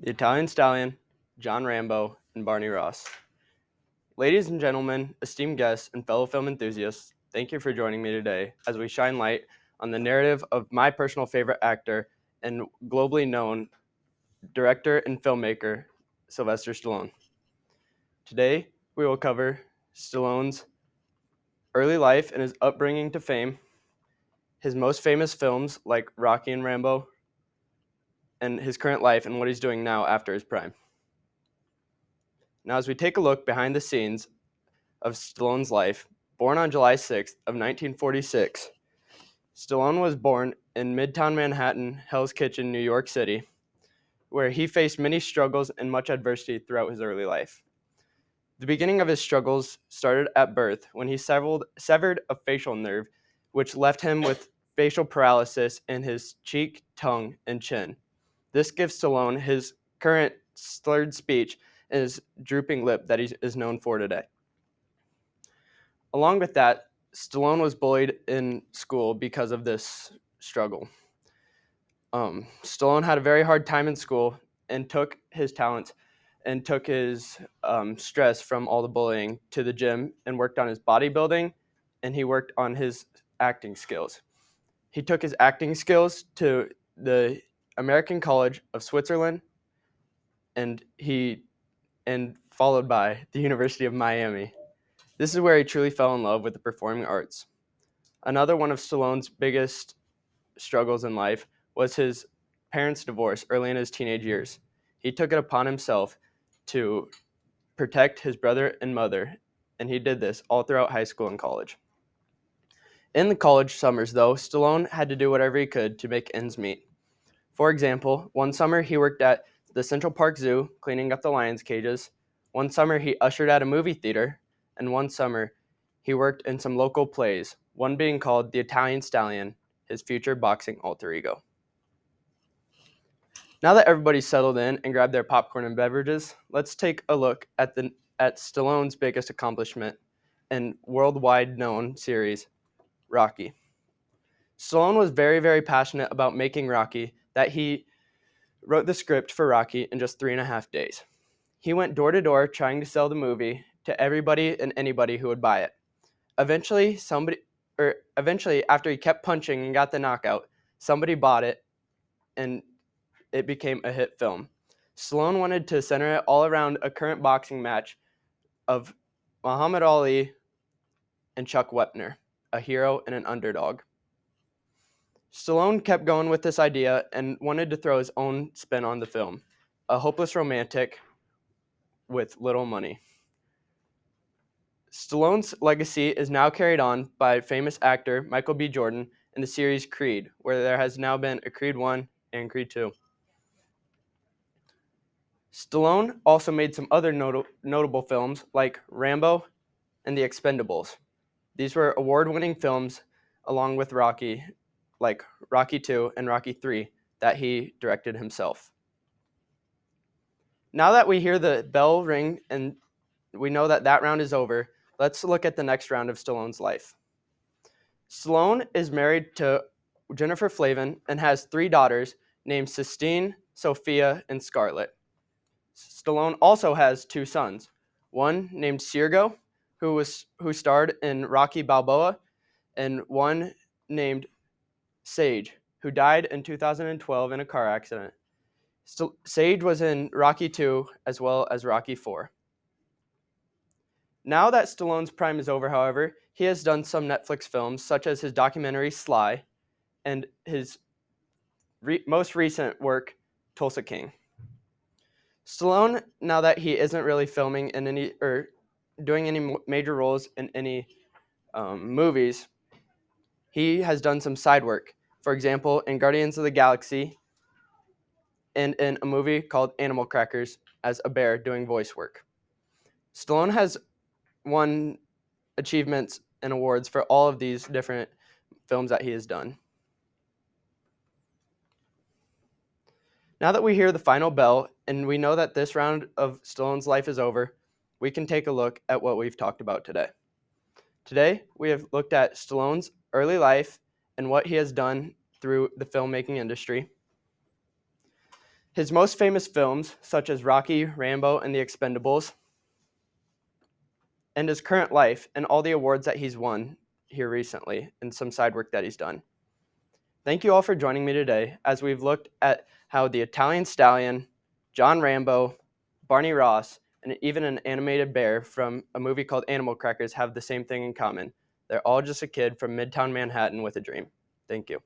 the Italian Stallion, John Rambo, and Barney Ross. Ladies and gentlemen, esteemed guests, and fellow film enthusiasts, thank you for joining me today as we shine light on the narrative of my personal favorite actor and globally known director and filmmaker, Sylvester Stallone. Today, we will cover Stallone's early life and his upbringing to fame, his most famous films like Rocky and Rambo, and his current life and what he's doing now after his prime. Now, as we take a look behind the scenes of Stallone's life, born on July 6th of 1946, Stallone was born in Midtown Manhattan, Hell's Kitchen, New York City, where he faced many struggles and much adversity throughout his early life. The beginning of his struggles started at birth when he severed a facial nerve, which left him with facial paralysis in his cheek, tongue, and chin. This gives Stallone his current slurred speech and his drooping lip that he is known for today. Along with that, Stallone was bullied in school because of this struggle. Stallone had a very hard time in school and took his talents and took his stress from all the bullying to the gym and worked on his bodybuilding, and he worked on his acting skills. He took his acting skills to the American College of Switzerland and followed by the University of Miami. This is where he truly fell in love with the performing arts. Another one of Stallone's biggest struggles in life was his parents' divorce early in his teenage years. He took it upon himself to protect his brother and mother, and he did this all throughout high school and college. In the college summers, though, Stallone had to do whatever he could to make ends meet. For example, one summer he worked at the Central Park Zoo cleaning up the lions' cages. One summer he ushered at a movie theater, and one summer he worked in some local plays, one being called The Italian Stallion, his future boxing alter ego. Now that everybody's settled in and grabbed their popcorn and beverages, let's take a look at Stallone's biggest accomplishment and worldwide known series, Rocky. Stallone was very, very passionate about making Rocky that he wrote the script for Rocky in just 3.5 days. He went door to door trying to sell the movie to everybody and anybody who would buy it. Eventually, after he kept punching and got the knockout, somebody bought it and it became a hit film. Stallone wanted to center it all around a current boxing match of Muhammad Ali and Chuck Wepner, a hero and an underdog. Stallone kept going with this idea and wanted to throw his own spin on the film, a hopeless romantic with little money. Stallone's legacy is now carried on by famous actor Michael B. Jordan in the series Creed, where there has now been a Creed 1 and Creed 2. Stallone also made some other notable films like Rambo and The Expendables. These were award-winning films along with Rocky, like Rocky 2 and Rocky 3, that he directed himself. Now that we hear the bell ring and we know that round is over, let's look at the next round of Stallone's life. Stallone is married to Jennifer Flavin and has 3 daughters named Sistine, Sophia, and Scarlett. Stallone also has 2 sons, one named Sergio, who starred in Rocky Balboa, and one named Sage, who died in 2012 in a car accident. Sage was in Rocky 2 as well as Rocky 4. Now that Stallone's prime is over, however, he has done some Netflix films, such as his documentary Sly and his most recent work, Tulsa King. Stallone, now that he isn't really filming in any or doing any major roles in any movies, he has done some side work. For example, in Guardians of the Galaxy and in a movie called Animal Crackers as a bear doing voice work. Stallone has won achievements and awards for all of these different films that he has done. Now that we hear the final bell and we know that this round of Stallone's life is over, we can take a look at what we've talked about today. Today, we have looked at Stallone's early life and what he has done through the filmmaking industry, His most famous films, such as Rocky, Rambo, and The Expendables, and his current life and all the awards that he's won here recently and some side work that he's done. Thank you all for joining me today as we've looked at how the Italian Stallion, John Rambo, Barney Ross, and even an animated bear from a movie called Animal Crackers have the same thing in common. They're all just a kid from Midtown Manhattan with a dream. Thank you.